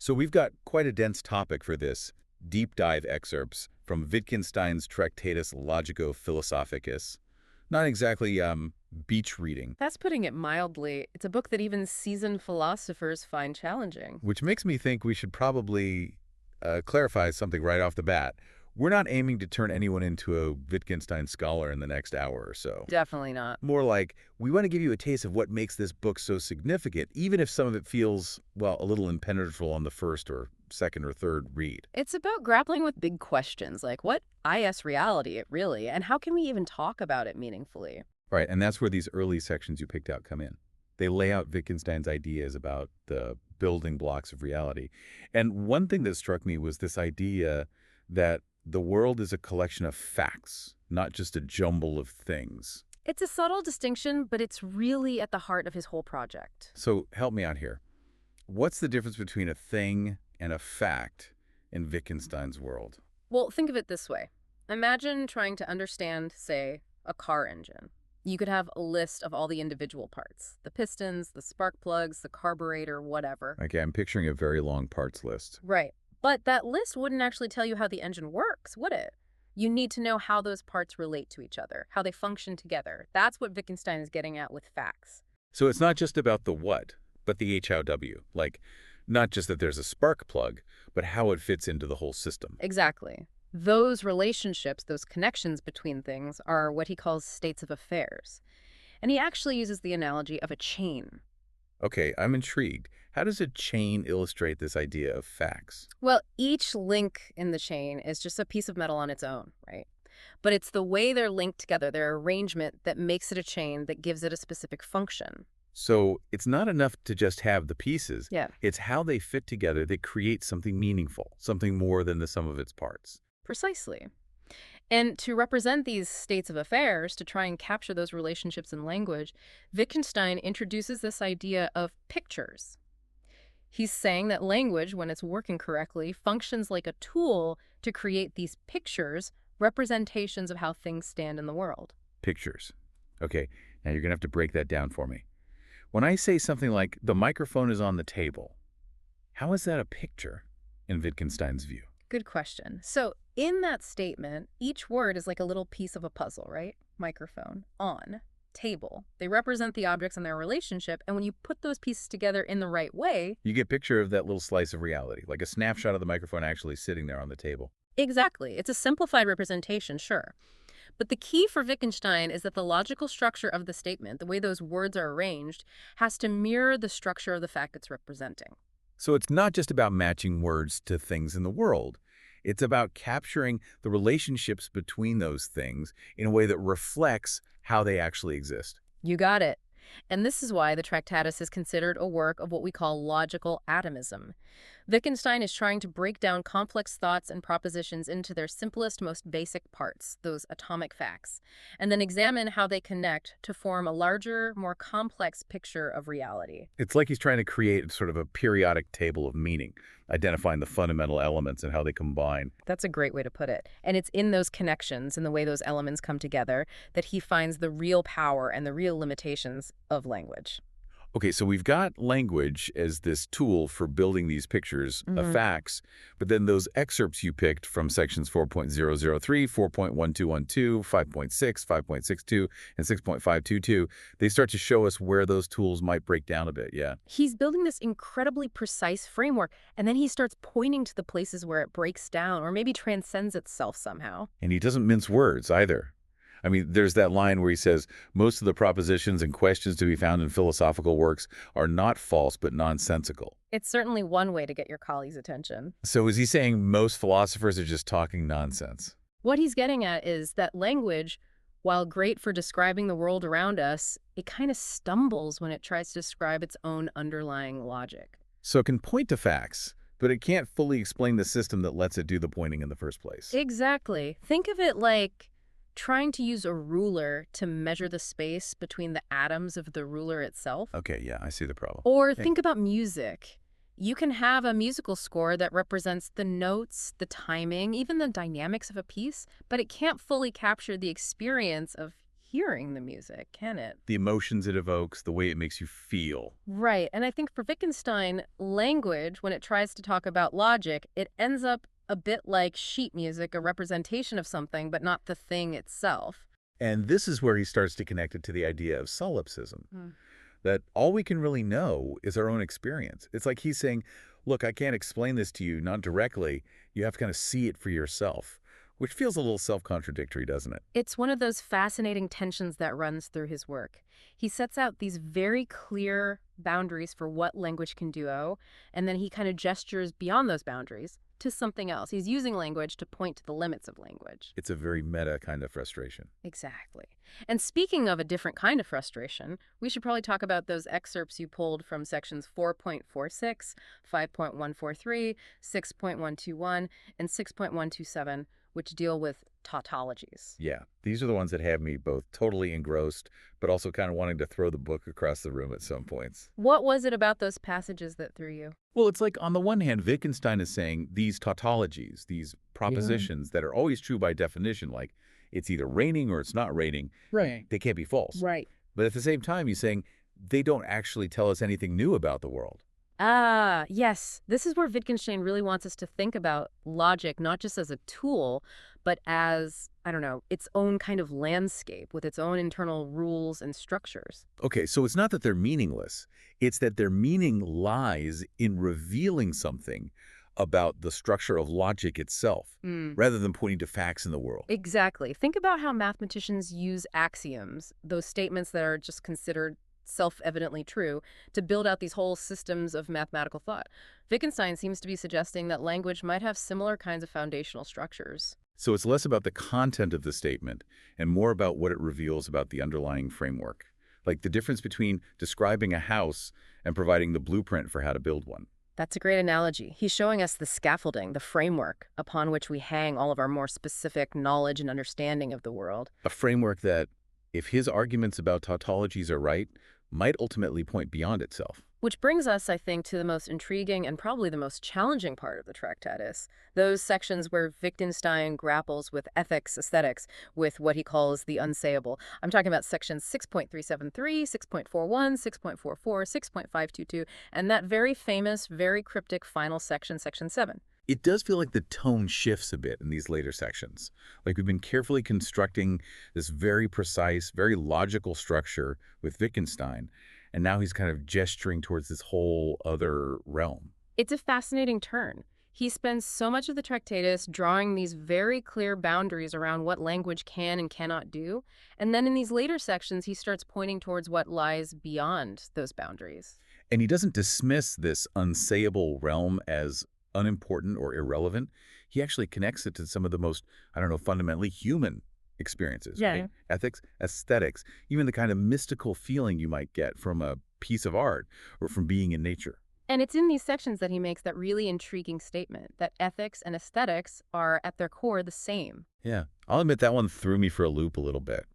So we've got quite a dense topic for this deep dive excerpts from Wittgenstein's Tractatus Logico-Philosophicus. Not exactly beach reading, That's putting it mildly. It's a book that even seasoned philosophers find challenging. which makes me think we should probably clarify something right off the bat. We're not aiming to turn anyone into a Wittgenstein scholar in the next hour or so. Definitely not. More like, we want to give you a taste of what makes this book so significant, even if some of it feels, well, a little impenetrable on the first or second or third read. It's about grappling with big questions like what is reality, really, and how can we even talk about it meaningfully? Right, and that's where these early sections you picked out come in. They lay out Wittgenstein's ideas about the building blocks of reality. And one thing that struck me was this idea that the world is a collection of facts, not just a jumble of things. It's a subtle distinction, but it's really at the heart of his whole project. So help me out here. What's the difference between a thing and a fact in Wittgenstein's world? Well, think of it this way. Imagine trying to understand, say, a car engine. You could have a list of all the individual parts, the pistons, the spark plugs, the carburetor, whatever. Okay, I'm picturing a very long parts list. Right. But that list wouldn't actually tell you how the engine works, would it? You need to know how those parts relate to each other, how they function together. That's what Wittgenstein is getting at with facts. So it's not just about the what, but the how. Like, not just that there's a spark plug, but how it fits into the whole system. Exactly. Those relationships, those connections between things are what he calls states of affairs. And he actually uses the analogy of a chain. Okay, I'm intrigued. How does a chain illustrate this idea of facts? Well, each link in the chain is just a piece of metal on its own, right? But it's the way they're linked together, their arrangement, that makes it a chain, that gives it a specific function. So it's not enough to just have the pieces. Yeah. It's how they fit together that create something meaningful, something more than the sum of its parts. Precisely. And to represent these states of affairs, to try and capture those relationships in language, Wittgenstein introduces this idea of pictures. He's saying that language, when it's working correctly, functions like a tool to create these pictures, representations of how things stand in the world. Pictures. Okay, now you're going to have to break that down for me. When I say something like, the microphone is on the table, how is that a picture in Wittgenstein's view? Good question. So in that statement, each word is like a little piece of a puzzle, right? Microphone, on, table. They represent the objects and their relationship, and when you put those pieces together in the right way... You get a picture of that little slice of reality, like a snapshot of the microphone actually sitting there on the table. Exactly. It's a simplified representation, sure. But the key for Wittgenstein is that the logical structure of the statement, the way those words are arranged, has to mirror the structure of the fact it's representing. So it's not just about matching words to things in the world. It's about capturing the relationships between those things in a way that reflects how they actually exist. You got it. And this is why the Tractatus is considered a work of what we call logical atomism. Wittgenstein is trying to break down complex thoughts and propositions into their simplest, most basic parts, those atomic facts, and then examine how they connect to form a larger, more complex picture of reality. It's like he's trying to create sort of a periodic table of meaning, identifying the fundamental elements and how they combine. That's a great way to put it. And it's in those connections and the way those elements come together that he finds the real power and the real limitations of language. Okay, so we've got language as this tool for building these pictures of facts, but then those excerpts you picked from sections 4.003, 4.1212, 5.6, 5.62, and 6.522, they start to show us where those tools might break down a bit, yeah. He's building this incredibly precise framework, and then he starts pointing to the places where it breaks down or maybe transcends itself somehow. And he doesn't mince words either. I mean, there's that line where he says, most of the propositions and questions to be found in philosophical works are not false, but nonsensical. It's certainly one way to get your colleague's attention. So is he saying most philosophers are just talking nonsense? What he's getting at is that language, while great for describing the world around us, it kind of stumbles when it tries to describe its own underlying logic. So it can point to facts, but it can't fully explain the system that lets it do the pointing in the first place. Exactly. Think of it like trying to use a ruler to measure the space between the atoms of the ruler itself. Okay, yeah, I see the problem. Or think about music. You can have a musical score that represents the notes, the timing, even the dynamics of a piece, but it can't fully capture the experience of hearing the music, can it? The emotions it evokes, the way it makes you feel. Right. And I think for Wittgenstein, language, when it tries to talk about logic, it ends up a bit like sheet music, a representation of something, but not the thing itself. And this is where he starts to connect it to the idea of solipsism, that all we can really know is our own experience. It's like he's saying, look, I can't explain this to you, not directly. You have to kind of see it for yourself, which feels a little self-contradictory, doesn't it? It's one of those fascinating tensions that runs through his work. He sets out these very clear boundaries for what language can do, and then he kind of gestures beyond those boundaries to something else. He's using language to point to the limits of language. It's a very meta kind of frustration. Exactly. And speaking of a different kind of frustration, we should probably talk about those excerpts you pulled from sections 4.46, 5.143, 6.121, and 6.127, which deal with tautologies. Yeah, these are the ones that have me both totally engrossed, but also kind of wanting to throw the book across the room at some points. What was it about those passages that threw you? Well, it's like on the one hand, Wittgenstein is saying these tautologies, these propositions that are always true by definition, like it's either raining or it's not raining, Right. they can't be false. Right. But at the same time, he's saying they don't actually tell us anything new about the world. Ah, yes. This is where Wittgenstein really wants us to think about logic, not just as a tool, but as, I don't know, its own kind of landscape with its own internal rules and structures. Okay, so it's not that they're meaningless. It's that their meaning lies in revealing something about the structure of logic itself, rather than pointing to facts in the world. Exactly. Think about how mathematicians use axioms, those statements that are just considered self-evidently true, to build out these whole systems of mathematical thought. Wittgenstein seems to be suggesting that language might have similar kinds of foundational structures. So it's less about the content of the statement and more about what it reveals about the underlying framework, like the difference between describing a house and providing the blueprint for how to build one. That's a great analogy. He's showing us the scaffolding, the framework upon which we hang all of our more specific knowledge and understanding of the world. A framework that, if his arguments about tautologies are right, might ultimately point beyond itself. Which brings us, I think, to the most intriguing and probably the most challenging part of the Tractatus, those sections where Wittgenstein grapples with ethics, aesthetics, with what he calls the unsayable. I'm talking about sections 6.373, 6.41, 6.44, 6.522, and that very famous, very cryptic final section, section 7. It does feel like the tone shifts a bit in these later sections. Like we've been carefully constructing this very precise, very logical structure with Wittgenstein, and now he's kind of gesturing towards this whole other realm. It's a fascinating turn. He spends so much of the Tractatus drawing these very clear boundaries around what language can and cannot do, and then in these later sections he starts pointing towards what lies beyond those boundaries. And he doesn't dismiss this unsayable realm as unimportant or irrelevant. He actually connects it to some of the most, I don't know, fundamentally human experiences. Yeah. Right? Ethics, aesthetics, even the kind of mystical feeling you might get from a piece of art or from being in nature. And it's in these sections that he makes that really intriguing statement that ethics and aesthetics are at their core the same. Yeah, I'll admit that one threw me for a loop a little bit.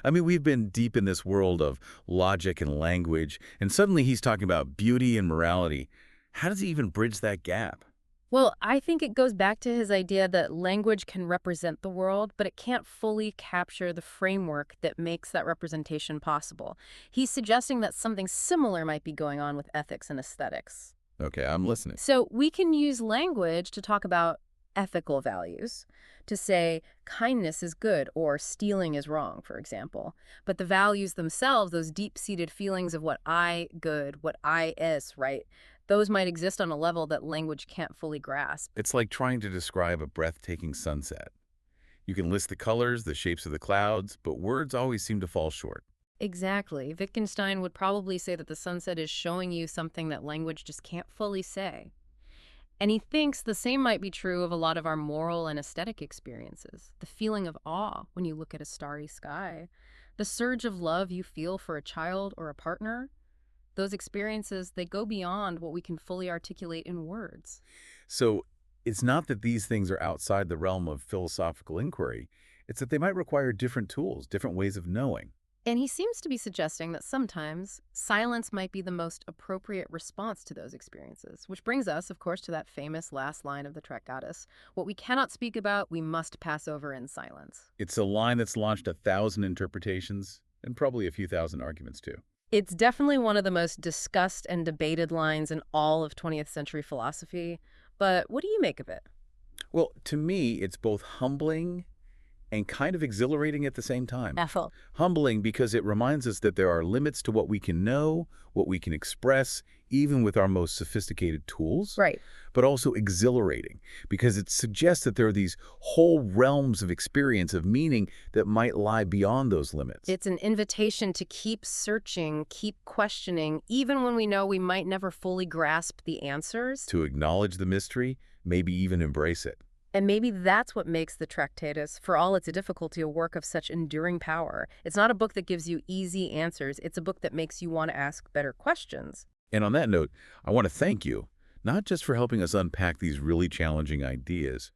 I mean, we've been deep in this world of logic and language, and suddenly he's talking about beauty and morality. How does he even bridge that gap? Well, I think it goes back to his idea that language can represent the world, but it can't fully capture the framework that makes that representation possible. He's suggesting that something similar might be going on with ethics and aesthetics. Okay, I'm listening. So we can use language to talk about ethical values, to say kindness is good or stealing is wrong, for example. But the values themselves, those deep-seated feelings of what I good, what I is, right? Those might exist on a level that language can't fully grasp. It's like trying to describe a breathtaking sunset. You can list the colors, the shapes of the clouds, but words always seem to fall short. Exactly. Wittgenstein would probably say that the sunset is showing you something that language just can't fully say. And he thinks the same might be true of a lot of our moral and aesthetic experiences. The feeling of awe when you look at a starry sky. The surge of love you feel for a child or a partner. Those experiences, they go beyond what we can fully articulate in words. So it's not that these things are outside the realm of philosophical inquiry. It's that they might require different tools, different ways of knowing. And he seems to be suggesting that sometimes silence might be the most appropriate response to those experiences, which brings us, of course, to that famous last line of the Tractatus. What we cannot speak about, we must pass over in silence. It's a line that's launched 1,000 interpretations and probably a few thousand arguments, too. It's definitely one of the most discussed and debated lines in all of 20th century philosophy. But what do you make of it? Well, to me, it's both humbling and kind of exhilarating at the same time. Ethel. Humbling because it reminds us that there are limits to what we can know, what we can express, even with our most sophisticated tools. Right. But also exhilarating because it suggests that there are these whole realms of experience, of meaning that might lie beyond those limits. It's an invitation to keep searching, keep questioning, even when we know we might never fully grasp the answers. To acknowledge the mystery, maybe even embrace it. And maybe that's what makes the Tractatus, for all its difficulty, a work of such enduring power. It's not a book that gives you easy answers. It's a book that makes you want to ask better questions. And on that note, I want to thank you, not just for helping us unpack these really challenging ideas,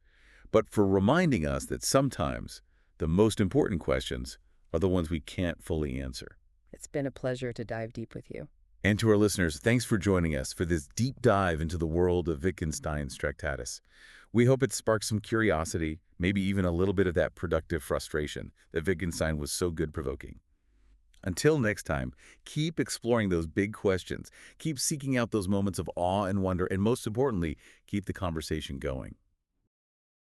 but for reminding us that sometimes the most important questions are the ones we can't fully answer. It's been a pleasure to dive deep with you. And to our listeners, thanks for joining us for this deep dive into the world of Wittgenstein's Tractatus. We hope it sparks some curiosity, maybe even a little bit of that productive frustration that Wittgenstein was so good provoking. Until next time, keep exploring those big questions, keep seeking out those moments of awe and wonder, and most importantly, keep the conversation going.